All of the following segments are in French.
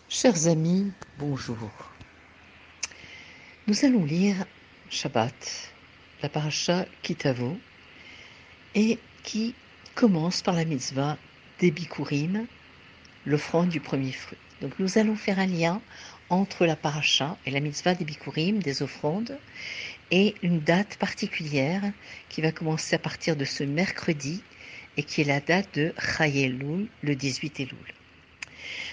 Chers amis, bonjour. Nous allons lire Shabbat, la paracha Kitavo, et qui commence par la mitzvah des Bikurim, l'offrande du premier fruit. Donc nous allons faire un lien entre la paracha et la mitzvah des Bikurim, des offrandes, et une date particulière qui va commencer à partir de ce mercredi et qui est la date de Chai Elul, le 18 Elul.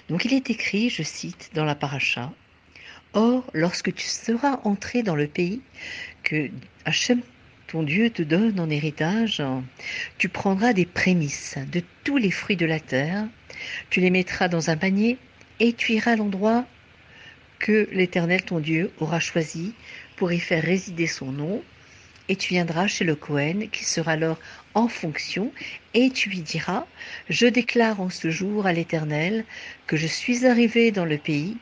Donc il est écrit, je cite, dans la paracha: Or, lorsque tu seras entré dans le pays que Hachem, ton Dieu, te donne en héritage, tu prendras des prémices de tous les fruits de la terre, tu les mettras dans un panier et tu iras à l'endroit que l'Éternel, ton Dieu, aura choisi pour y faire résider son nom, et tu viendras chez le Cohen qui sera alors en fonction, et tu lui diras: Je déclare en ce jour à l'Éternel que je suis arrivé dans le pays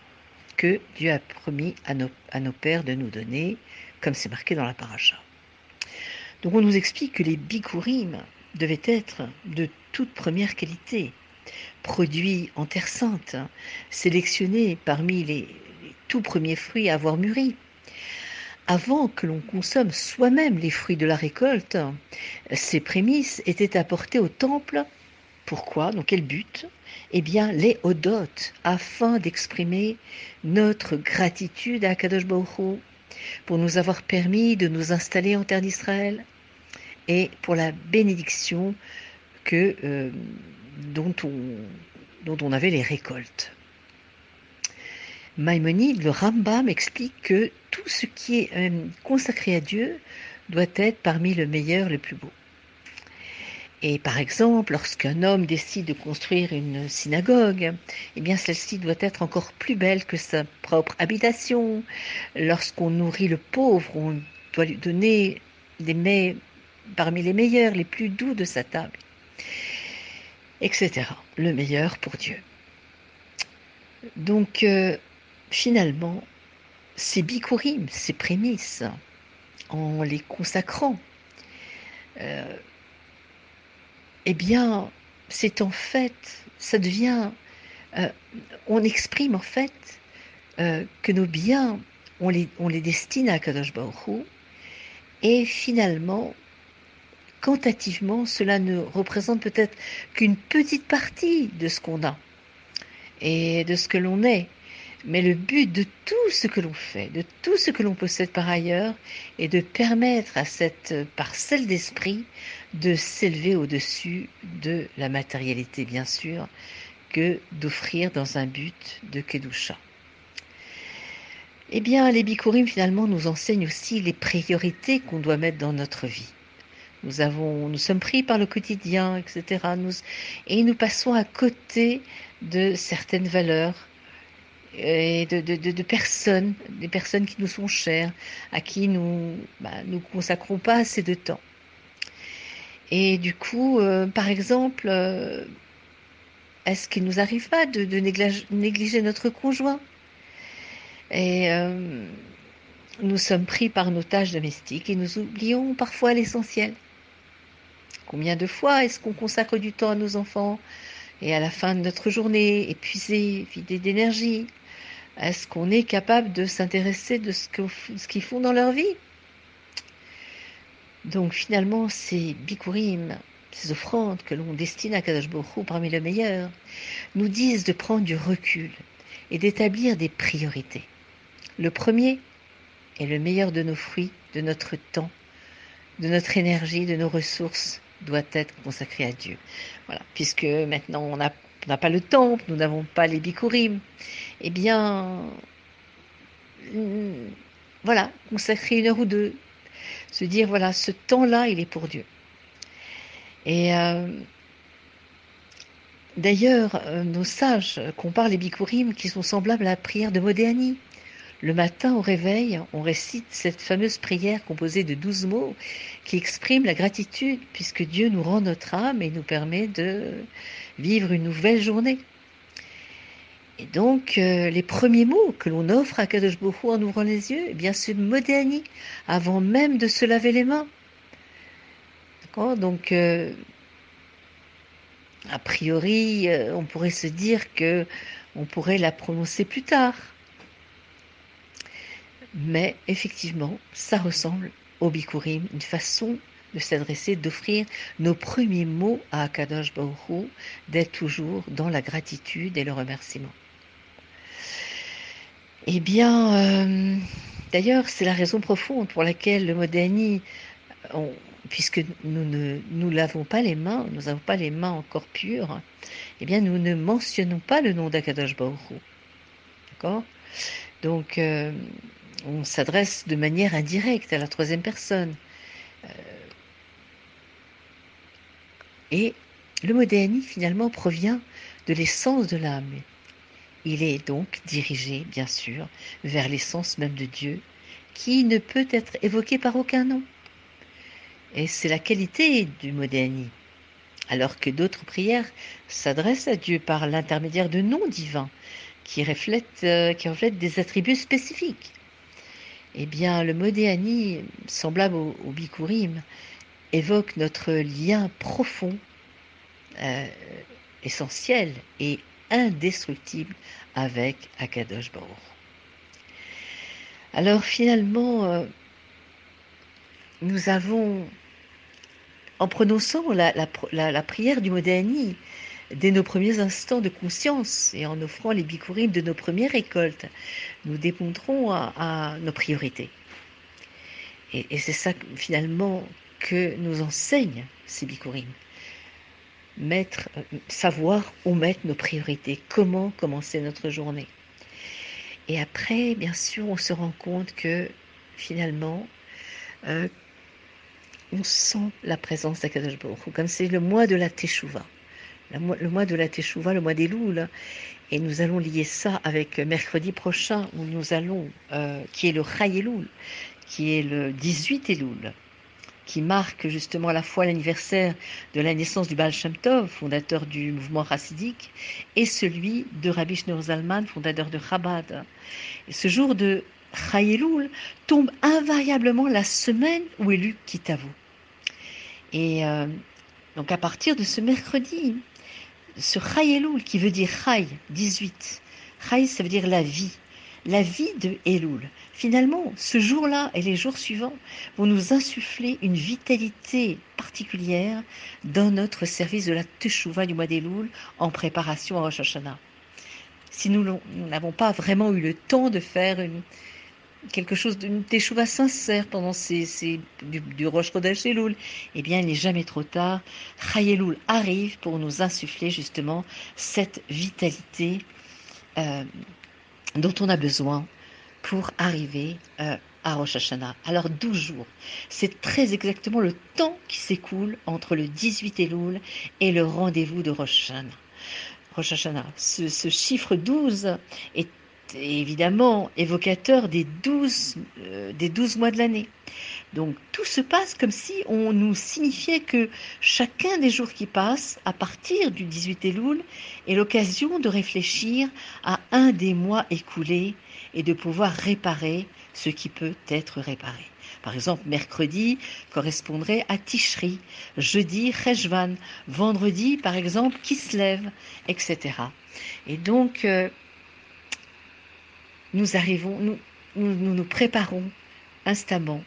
que Dieu a promis à nos pères de nous donner, comme c'est marqué dans la paracha. Donc on nous explique que les bikurim devaient être de toute première qualité, produits en terre sainte, sélectionnés parmi les tout premiers fruits à avoir mûri. Avant que l'on consomme soi-même les fruits de la récolte, ces prémices étaient apportées au temple. Pourquoi? Dans quel but? Eh bien, les Hodot, afin d'exprimer notre gratitude à Kadosh Baruch Hu pour nous avoir permis de nous installer en terre d'Israël et pour la bénédiction dont on avait les récoltes. Maïmonide, le Rambam, explique que tout ce qui est consacré à Dieu doit être parmi le meilleur, le plus beau. Et par exemple, lorsqu'un homme décide de construire une synagogue, eh bien celle-ci doit être encore plus belle que sa propre habitation. Lorsqu'on nourrit le pauvre, on doit lui donner des mets parmi les meilleurs, les plus doux de sa table, etc. Le meilleur pour Dieu. Donc, finalement, ces bikurim, ces prémices, en les consacrant, eh bien, c'est en fait, ça devient, on exprime en fait que nos biens, on les destine à Kadosh Baruch Hu, et finalement, quantitativement, cela ne représente peut-être qu'une petite partie de ce qu'on a et de ce que l'on est. Mais le but de tout ce que l'on fait, de tout ce que l'on possède par ailleurs, est de permettre à cette parcelle d'esprit de s'élever au-dessus de la matérialité, bien sûr, que d'offrir dans un but de Kedusha. Eh bien, les Bikurim, finalement, nous enseignent aussi les priorités qu'on doit mettre dans notre vie. Nous sommes pris par le quotidien, etc. Et nous passons à côté de certaines valeurs et de personnes, des personnes qui nous sont chères, à qui nous consacrons pas assez de temps. Et du coup, par exemple, est-ce qu'il nous arrive pas de négliger notre conjoint? Et nous sommes pris par nos tâches domestiques et nous oublions parfois l'essentiel. Combien de fois est-ce qu'on consacre du temps à nos enfants et à la fin de notre journée, épuisés, vidés d'énergie, est-ce qu'on est capable de s'intéresser de ce qu'ils font dans leur vie? Donc finalement, ces bikurim, ces offrandes que l'on destine à Kadosh Baruch Hu parmi le meilleur, nous disent de prendre du recul et d'établir des priorités. Le premier est le meilleur de nos fruits, de notre temps, de notre énergie, de nos ressources, doit être consacré à Dieu. Voilà, puisque maintenant on n'a pas le temps, nous n'avons pas les bikurim, eh bien, voilà, consacrer 1 heure ou 2, se dire voilà, ce temps-là, il est pour Dieu. Et d'ailleurs, nos sages comparent les bikurim qui sont semblables à la prière de Modéani. Le matin, au réveil, on récite cette fameuse prière composée de 12 mots qui exprime la gratitude puisque Dieu nous rend notre âme et nous permet de vivre une nouvelle journée. Et donc, les premiers mots que l'on offre à Kadosh Baruch Hu en ouvrant les yeux, eh bien, c'est Modéani, avant même de se laver les mains. D'accord? Donc, a priori, on pourrait se dire que On pourrait la prononcer plus tard. Mais effectivement, ça ressemble au Bikurim, une façon de s'adresser, d'offrir nos premiers mots à Akadosh Baruch Hu, d'être toujours dans la gratitude et le remerciement. Eh bien, d'ailleurs, c'est la raison profonde pour laquelle le Modéani, puisque nous n'avons pas les mains, nous n'avons pas les mains encore pures, eh bien, nous ne mentionnons pas le nom d'Akadosh Baruch Hu. D'accord ? Donc, on s'adresse de manière indirecte à la troisième personne. Et le Modéani, finalement, provient de l'essence de l'âme. Il est donc dirigé, bien sûr, vers l'essence même de Dieu, qui ne peut être évoquée par aucun nom. Et c'est la qualité du Modéani. Alors que d'autres prières s'adressent à Dieu par l'intermédiaire de noms divins qui reflètent des attributs spécifiques. Eh bien, le Modéani, semblable au Bikurim, évoque notre lien profond, essentiel et indestructible avec Akadosh Baruch. Alors finalement, nous avons, en prononçant la prière du Modéani, dès nos premiers instants de conscience et en offrant les bikurim de nos premières récoltes, nous répondrons à nos priorités. Et c'est ça finalement que nous enseignent ces bikurim. Savoir où mettre nos priorités, comment commencer notre journée. Et après, bien sûr, on se rend compte que finalement, on sent la présence d'Akadosh Baruch Hu, comme c'est le mois de la Teshuvah. Le mois de la Teshuvah, le mois des Louls, et nous allons lier ça avec mercredi prochain, où nous allons, qui est le Chai Elul, qui est le 18 Elul, qui marque justement à la fois l'anniversaire de la naissance du Baal Shem Tov, fondateur du mouvement chassidique, et celui de Rabbi Shneur Zalman, fondateur de Chabad. Et ce jour de Chai Elul tombe invariablement la semaine où est lu Kitavo. Et donc à partir de ce mercredi, ce Chai Elul qui veut dire Chai, 18. Chai, ça veut dire la vie de Elul. Finalement, ce jour-là et les jours suivants vont nous insuffler une vitalité particulière dans notre service de la Teshuvah du mois d'Elul en préparation à Rosh Hashanah. Si nous n'avons pas vraiment eu le temps de faire quelque chose d'une Teshuvah sincère pendant du Rosh Chodesh Elul, eh bien, il n'est jamais trop tard. Chai Elul arrive pour nous insuffler justement cette vitalité dont on a besoin pour arriver à Rosh Hashanah. Alors 12 jours, c'est très exactement le temps qui s'écoule entre le 18 Elul et le rendez-vous de Rosh Hashanah. Ce chiffre 12 est évidemment évocateur des 12 mois de l'année. Donc tout se passe comme si on nous signifiait que chacun des jours qui passent à partir du 18 Elul est l'occasion de réfléchir à un des mois écoulés et de pouvoir réparer ce qui peut être réparé. Par exemple, mercredi correspondrait à Tishri, jeudi Cheshvan, vendredi par exemple Kislev, etc. Et donc nous préparons instamment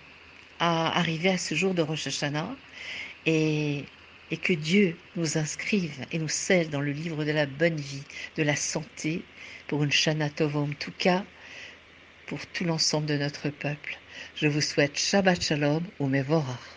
à arriver à ce jour de Rosh Hashanah et que Dieu nous inscrive et nous scelle dans le livre de la bonne vie, de la santé, pour une Shana Tova en tout cas, pour tout l'ensemble de notre peuple. Je vous souhaite Shabbat Shalom ou Mevorach.